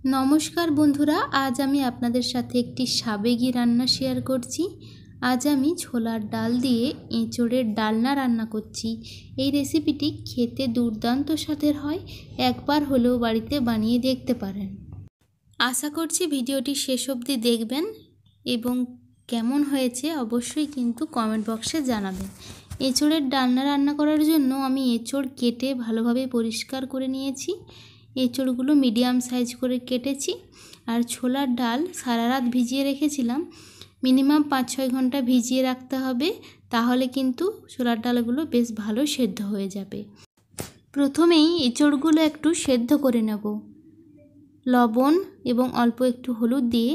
নমস্কার বন্ধুরা, আজ আমি আপনাদের সাথে একটি সাবেগি রান্না শেয়ার করছি। আজ আমি ছোলার ডাল দিয়ে এঁচোড়ের ডালনা রান্না করছি। এই রেসিপিটি খেতে দুর্দান্ত স্বাদের হয়, একবার হলেও বাড়িতে বানিয়ে দেখতে পারেন। আশা করছি ভিডিওটি শেষ অবধি দেখবেন এবং কেমন হয়েছে অবশ্যই কিন্তু কমেন্ট বক্সে জানাবেন। এঁচোড়ের ডালনা রান্না করার জন্য আমি এঁচোড় কেটে ভালোভাবে পরিষ্কার করে নিয়েছি। এঁচোড়গুলো মিডিয়াম সাইজ করে কেটেছি। আর ছোলার ডাল সারা রাত ভিজিয়ে রেখেছিলাম, মিনিমাম 5-6 ঘন্টা ভিজিয়ে রাখতে হবে, তাহলে কিন্তু ছোলার ডালগুলো বেশ ভালো সেদ্ধ হয়ে যাবে। প্রথমেই এঁচোড়গুলো একটু সেদ্ধ করে নেব। লবণ এবং অল্প একটু হলুদ দিয়ে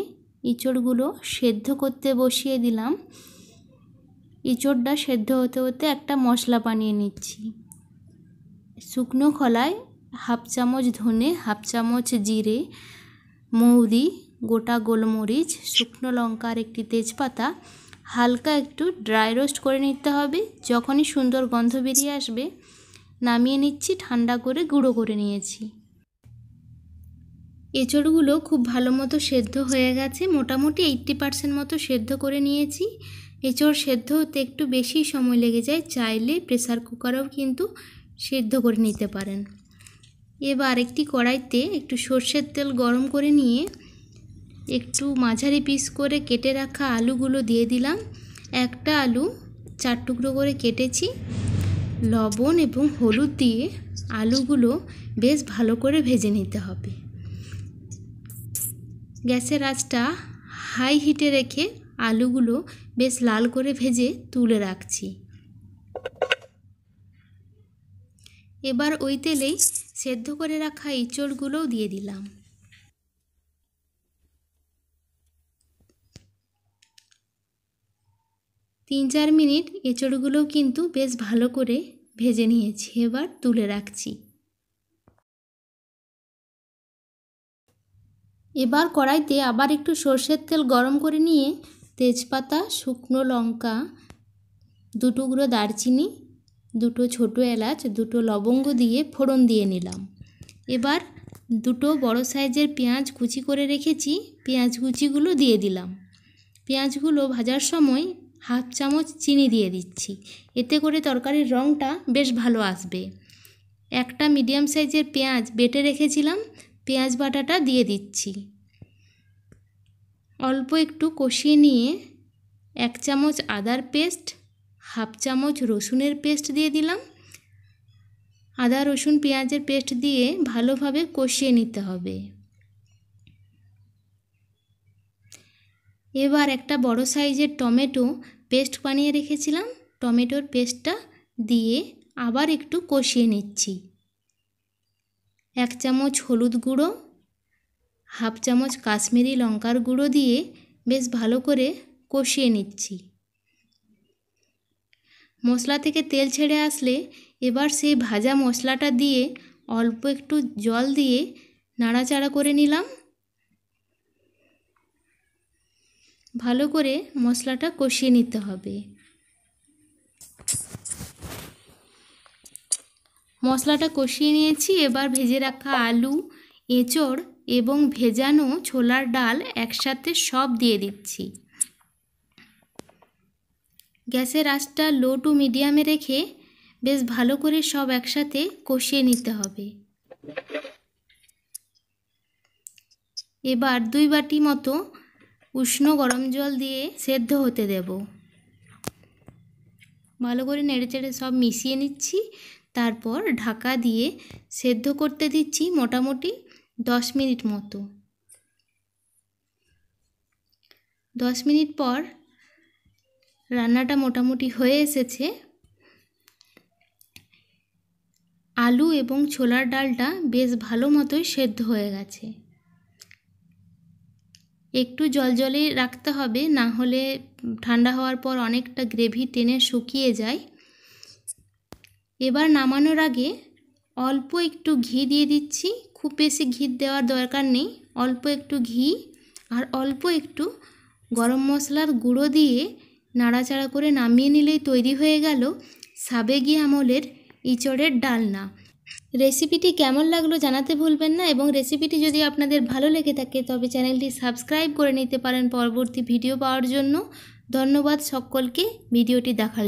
এঁচোড়গুলো সেদ্ধ করতে বসিয়ে দিলাম। এঁচোড়টা সেদ্ধ হতে হতে একটা মশলা বানিয়ে নিচ্ছি। শুকনো খোলায় হাফ চামচ ধনে, হাফ চামচ জিরে, মৌরি, গোটা গোলমরিচ, শুকনো লঙ্কা আর একটি তেজপাতা হালকা একটু ড্রাই রোস্ট করে নিতে হবে। যখনই সুন্দর গন্ধ বেরিয়ে আসবে নামিয়ে নিচ্ছি, ঠান্ডা করে গুঁড়ো করে নিয়েছি। এঁচোড়গুলো খুব ভালো মতো সেদ্ধ হয়ে গেছে, মোটামুটি 80% মতো সেদ্ধ করে নিয়েছি। এঁচোড় সেদ্ধ হতে একটু বেশি সময় লেগে যায়, চাইলে প্রেসার কুকারেও কিন্তু সেদ্ধ করে নিতে পারেন। এবার একটি কড়াইতে একটু সর্ষের তেল গরম করে নিয়ে একটু মাঝারি পিস করে কেটে রাখা আলুগুলো দিয়ে দিলাম। একটা আলু 4 টুকরো করে কেটেছি। লবণ এবং হলুদ দিয়ে আলুগুলো বেশ ভালো করে ভেজে নিতে হবে। গ্যাসের আঁচটা হাই হিটে রেখে আলুগুলো বেশ লাল করে ভেজে তুলে রাখছি। এবার ওই তেলেই সেদ্ধ করে রাখা এঁচোড়গুলোও দিয়ে দিলাম। তিন 4 মিনিট এঁচোড়গুলোও কিন্তু বেশ ভালো করে ভেজে নিয়েছি, এবার তুলে রাখছি। এবার কড়াইতে আবার একটু সর্ষের তেল গরম করে নিয়ে তেজপাতা, শুকনো লঙ্কা, 2 টুকরো দারচিনি, 2টো ছোটো এলাচ, 2টো লবঙ্গ দিয়ে ফোড়ন দিয়ে নিলাম। এবার 2টো বড় সাইজের পেঁয়াজ কুচি করে রেখেছি, পেঁয়াজ কুচিগুলো দিয়ে দিলাম। পেঁয়াজগুলো ভাজার সময় হাফ চামচ চিনি দিয়ে দিচ্ছি, এতে করে তরকারির রঙটা বেশ ভালো আসবে। একটা মিডিয়াম সাইজের পেঁয়াজ বেটে রেখেছিলাম, পেঁয়াজ বাটাটা দিয়ে দিচ্ছি। অল্প একটু কষিয়ে নিয়ে 1 চামচ আদার পেস্ট, হাফ চামচ রসুনের পেস্ট দিয়ে দিলাম। আদা রসুন পেঁয়াজের পেস্ট দিয়ে ভালোভাবে কষিয়ে নিতে হবে। এবার একটা বড় সাইজের টমেটো পেস্ট বানিয়ে রেখেছিলাম, টমেটোর পেস্টটা দিয়ে আবার একটু কষিয়ে নিচ্ছি। 1 চামচ হলুদ গুঁড়ো, হাফ চামচ কাশ্মীরি লঙ্কার গুঁড়ো দিয়ে বেশ ভালো করে কষিয়ে নিচ্ছি। মশলা থেকে তেল ছেড়ে আসলে এবার সেই ভাজা মশলাটা দিয়ে অল্প একটু জল দিয়ে নাড়াচাড়া করে নিলাম। ভালো করে মশলাটা কষিয়ে নিতে হবে। মশলাটা কষিয়ে নিয়েছি, এবার ভেজে রাখা আলু, এঁচোড় এবং ভেজানো ছোলার ডাল একসাথে সব দিয়ে দিচ্ছি। গ্যাসের আঁচটা লো টু মিডিয়ামে রেখে বেশ ভালো করে সব একসাথে কষিয়ে নিতে হবে। এবার 2 বাটি মতো উষ্ণ গরম জল দিয়ে সেদ্ধ হতে দেব। ভালো করে নেড়েচেড়ে সব মিশিয়ে নিচ্ছি, তারপর ঢাকা দিয়ে সেদ্ধ করতে দিচ্ছি মোটামুটি 10 মিনিট মতো। 10 মিনিট পর রান্নাটা মোটামুটি হয়ে এসেছে। আলু এবং ছোলার ডালটা বেশ ভালো মতোই সেদ্ধ হয়ে গেছে। একটু জলজলে রাখতে হবে, না হলে ঠান্ডা হওয়ার পর অনেকটা গ্রেভি টেনে শুকিয়ে যায়। এবার নামানোর আগে অল্প একটু ঘি দিয়ে দিচ্ছি, খুব বেশি ঘি দেওয়ার দরকার নেই, অল্প একটু ঘি আর অল্প একটু গরম মশলার গুঁড়ো দিয়ে নাড়াচাড়া করে নামিয়ে নিলেই তৈরি হয়ে গেল সাবেগি আমলের এঁচোড়ের ডালনা। রেসিপিটি কেমন লাগলো জানাতে ভুলবেন না, এবং রেসিপিটি যদি আপনাদের ভালো লেগে থাকে তবে চ্যানেলটি সাবস্ক্রাইব করে নিতে পারেন পরবর্তী ভিডিও পাওয়ার জন্য। ধন্যবাদ সকলকে ভিডিওটি দেখার।